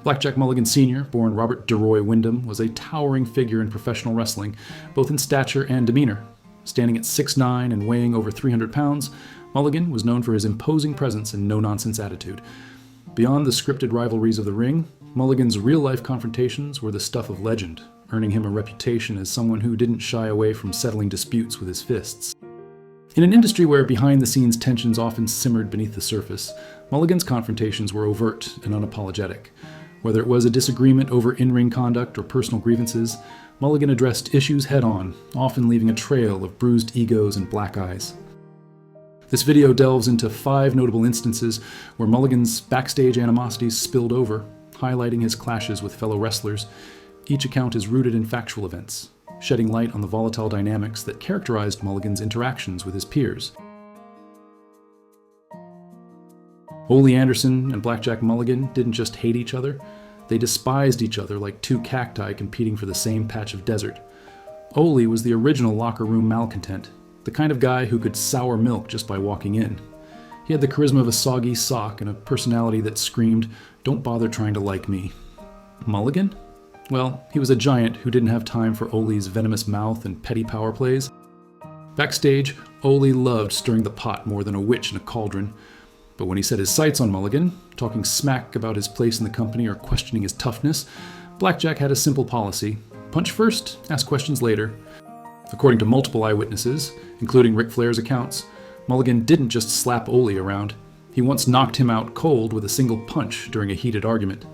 Blackjack Mulligan Sr., born Robert DeRoy Wyndham, was a towering figure in professional wrestling, both in stature and demeanor. Standing at 6'9" and weighing over 300 pounds, Mulligan was known for his imposing presence and no-nonsense attitude. Beyond the scripted rivalries of the ring, Mulligan's real-life confrontations were the stuff of legend, earning him a reputation as someone who didn't shy away from settling disputes with his fists. In an industry where behind-the-scenes tensions often simmered beneath the surface, Mulligan's confrontations were overt and unapologetic. Whether it was a disagreement over in-ring conduct or personal grievances, Mulligan addressed issues head-on, often leaving a trail of bruised egos and black eyes. This video delves into 5 notable instances where Mulligan's backstage animosities spilled over, highlighting his clashes with fellow wrestlers. Each account is rooted in factual events, shedding light on the volatile dynamics that characterized Mulligan's interactions with his peers. Ole Anderson and Blackjack Mulligan didn't just hate each other, they despised each other like 2 cacti competing for the same patch of desert. Ole was the original locker room malcontent, the kind of guy who could sour milk just by walking in. He had the charisma of a soggy sock and a personality that screamed, "Don't bother trying to like me." Mulligan? Well, he was a giant who didn't have time for Ole's venomous mouth and petty power plays. Backstage, Ole loved stirring the pot more than a witch in a cauldron. But when he set his sights on Mulligan, talking smack about his place in the company or questioning his toughness, Blackjack had a simple policy: punch first, ask questions later. According to multiple eyewitnesses, including Ric Flair's accounts, Mulligan didn't just slap Ole around. He once knocked him out cold with a single punch during a heated argument.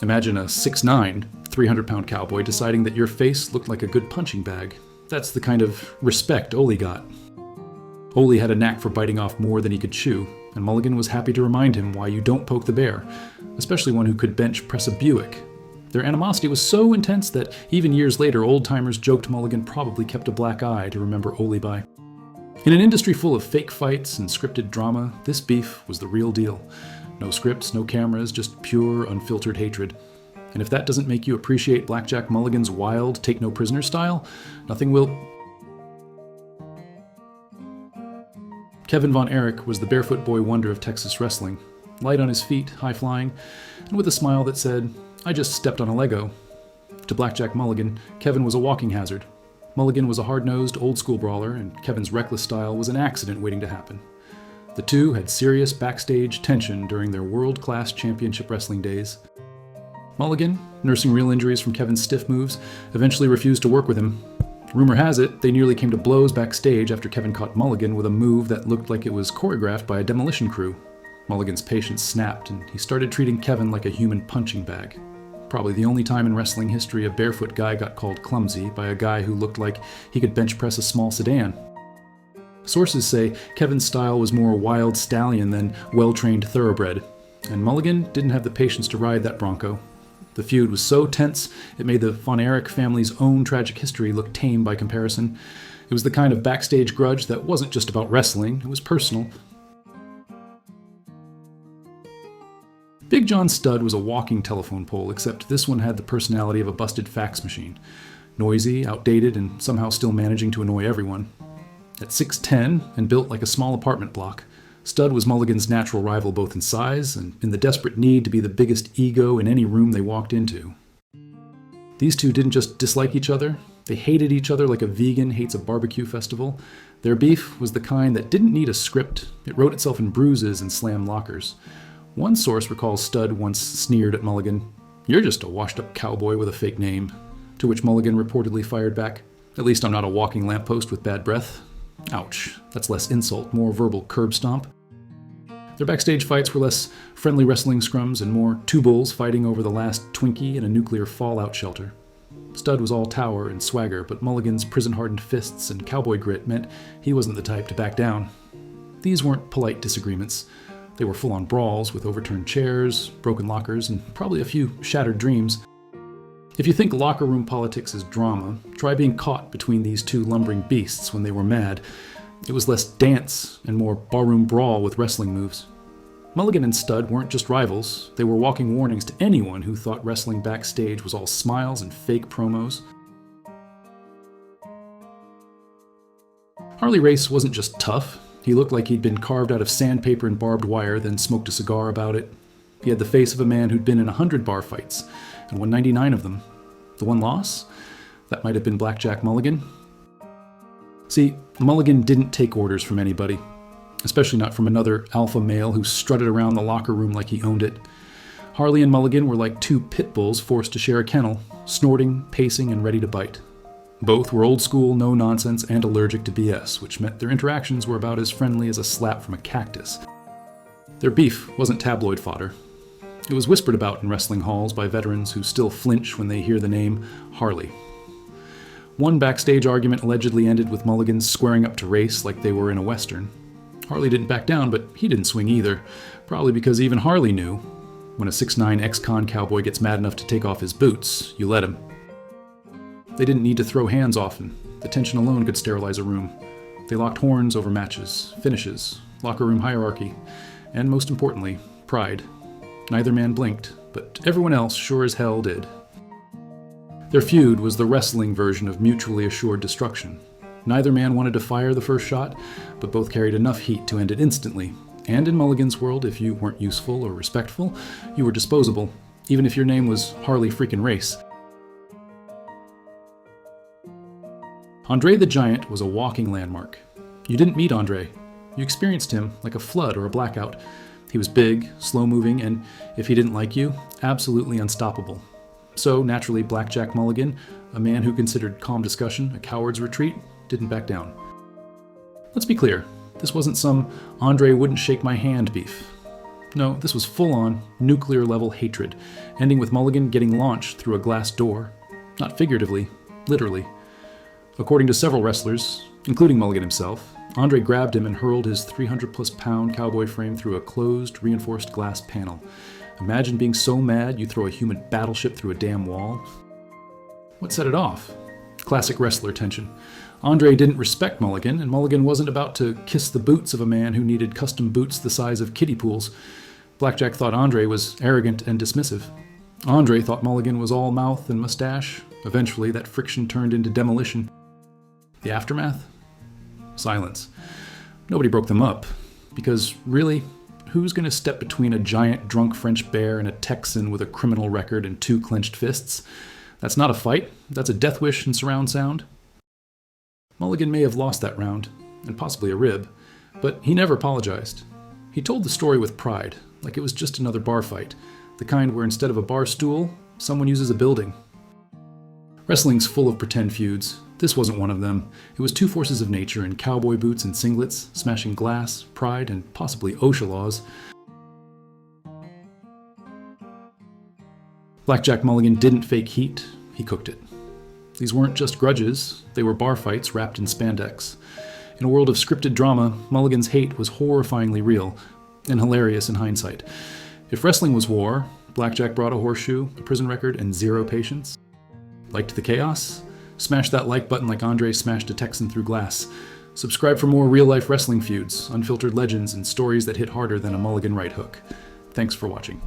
Imagine a 6'9", 300-pound cowboy deciding that your face looked like a good punching bag. That's the kind of respect Ole got. Ole had a knack for biting off more than he could chew, and Mulligan was happy to remind him why you don't poke the bear, especially one who could bench press a Buick. Their animosity was so intense that even years later, old-timers joked Mulligan probably kept a black eye to remember Ole by. In an industry full of fake fights and scripted drama, this beef was the real deal. No scripts, no cameras, just pure, unfiltered hatred. And if that doesn't make you appreciate Blackjack Mulligan's wild, take-no-prisoner style, nothing will. Kevin Von Erich was the barefoot boy wonder of Texas wrestling, light on his feet, high-flying, and with a smile that said, "I just stepped on a Lego." To Blackjack Mulligan, Kevin was a walking hazard. Mulligan was a hard-nosed, old-school brawler, and Kevin's reckless style was an accident waiting to happen. The two had serious backstage tension during their world-class championship wrestling days. Mulligan, nursing real injuries from Kevin's stiff moves, eventually refused to work with him. Rumor has it, they nearly came to blows backstage after Kevin caught Mulligan with a move that looked like it was choreographed by a demolition crew. Mulligan's patience snapped, and he started treating Kevin like a human punching bag. Probably the only time in wrestling history a barefoot guy got called clumsy by a guy who looked like he could bench press a small sedan. Sources say Kevin's style was more wild stallion than well-trained thoroughbred, and Mulligan didn't have the patience to ride that bronco. The feud was so tense, it made the Von Erich family's own tragic history look tame by comparison. It was the kind of backstage grudge that wasn't just about wrestling, it was personal. Big John Studd was a walking telephone pole, except this one had the personality of a busted fax machine. Noisy, outdated, and somehow still managing to annoy everyone. At 6'10", and built like a small apartment block, Studd was Mulligan's natural rival both in size and in the desperate need to be the biggest ego in any room they walked into. These two didn't just dislike each other, they hated each other like a vegan hates a barbecue festival. Their beef was the kind that didn't need a script, it wrote itself in bruises and slammed lockers. One source recalls Studd once sneered at Mulligan, "You're just a washed-up cowboy with a fake name," to which Mulligan reportedly fired back, "At least I'm not a walking lamppost with bad breath." Ouch, that's less insult, more verbal curb stomp. Their backstage fights were less friendly wrestling scrums and more two bulls fighting over the last Twinkie in a nuclear fallout shelter. Studd was all tower and swagger, but Mulligan's prison-hardened fists and cowboy grit meant he wasn't the type to back down. These weren't polite disagreements. They were full-on brawls with overturned chairs, broken lockers, and probably a few shattered dreams. If you think locker room politics is drama, try being caught between these two lumbering beasts when they were mad. It was less dance and more barroom brawl with wrestling moves. Mulligan and Studd weren't just rivals, they were walking warnings to anyone who thought wrestling backstage was all smiles and fake promos. Harley Race wasn't just tough, he looked like he'd been carved out of sandpaper and barbed wire, then smoked a cigar about it. He had the face of a man who'd been in 100 bar fights and won 99 of them. The one loss? That might have been Blackjack Mulligan. See, Mulligan didn't take orders from anybody, especially not from another alpha male who strutted around the locker room like he owned it. Harley and Mulligan were like two pit bulls forced to share a kennel, snorting, pacing, and ready to bite. Both were old school, no nonsense, and allergic to BS, which meant their interactions were about as friendly as a slap from a cactus. Their beef wasn't tabloid fodder. It was whispered about in wrestling halls by veterans who still flinch when they hear the name Harley. One backstage argument allegedly ended with Mulligans squaring up to Race like they were in a western. Harley didn't back down, but he didn't swing either, probably because even Harley knew when a 6'9" ex-con cowboy gets mad enough to take off his boots, you let him. They didn't need to throw hands often. The tension alone could sterilize a room. They locked horns over matches, finishes, locker room hierarchy, and most importantly, pride. Neither man blinked, but everyone else sure as hell did. Their feud was the wrestling version of mutually assured destruction. Neither man wanted to fire the first shot, but both carried enough heat to end it instantly. And in Mulligan's world, if you weren't useful or respectful, you were disposable, even if your name was Harley freaking Race. Andre the Giant was a walking landmark. You didn't meet Andre. You experienced him like a flood or a blackout. He was big, slow-moving, and if he didn't like you, absolutely unstoppable. So, naturally, Blackjack Mulligan, a man who considered calm discussion a coward's retreat, didn't back down. Let's be clear. This wasn't some Andre wouldn't shake my hand beef. No, this was full-on, nuclear-level hatred, ending with Mulligan getting launched through a glass door. Not figuratively, literally. According to several wrestlers, including Mulligan himself, Andre grabbed him and hurled his 300-plus-pound cowboy frame through a closed, reinforced glass panel. Imagine being so mad you throw a human battleship through a damn wall. What set it off? Classic wrestler tension. Andre didn't respect Mulligan, and Mulligan wasn't about to kiss the boots of a man who needed custom boots the size of kiddie pools. Blackjack thought Andre was arrogant and dismissive. Andre thought Mulligan was all mouth and mustache. Eventually, that friction turned into demolition. The aftermath? Silence. Nobody broke them up. Because, really, who's going to step between a giant drunk French bear and a Texan with a criminal record and two clenched fists? That's not a fight. That's a death wish in surround sound. Mulligan may have lost that round, and possibly a rib, but he never apologized. He told the story with pride, like it was just another bar fight, the kind where instead of a bar stool, someone uses a building. Wrestling's full of pretend feuds. This wasn't one of them. It was two forces of nature in cowboy boots and singlets, smashing glass, pride, and possibly OSHA laws. Blackjack Mulligan didn't fake heat, he cooked it. These weren't just grudges, they were bar fights wrapped in spandex. In a world of scripted drama, Mulligan's hate was horrifyingly real, and hilarious in hindsight. If wrestling was war, Blackjack brought a horseshoe, a prison record, and zero patience. Liked the chaos? Smash that like button like Andre smashed a Texan through glass. Subscribe for more real-life wrestling feuds, unfiltered legends, and stories that hit harder than a Mulligan right hook. Thanks for watching.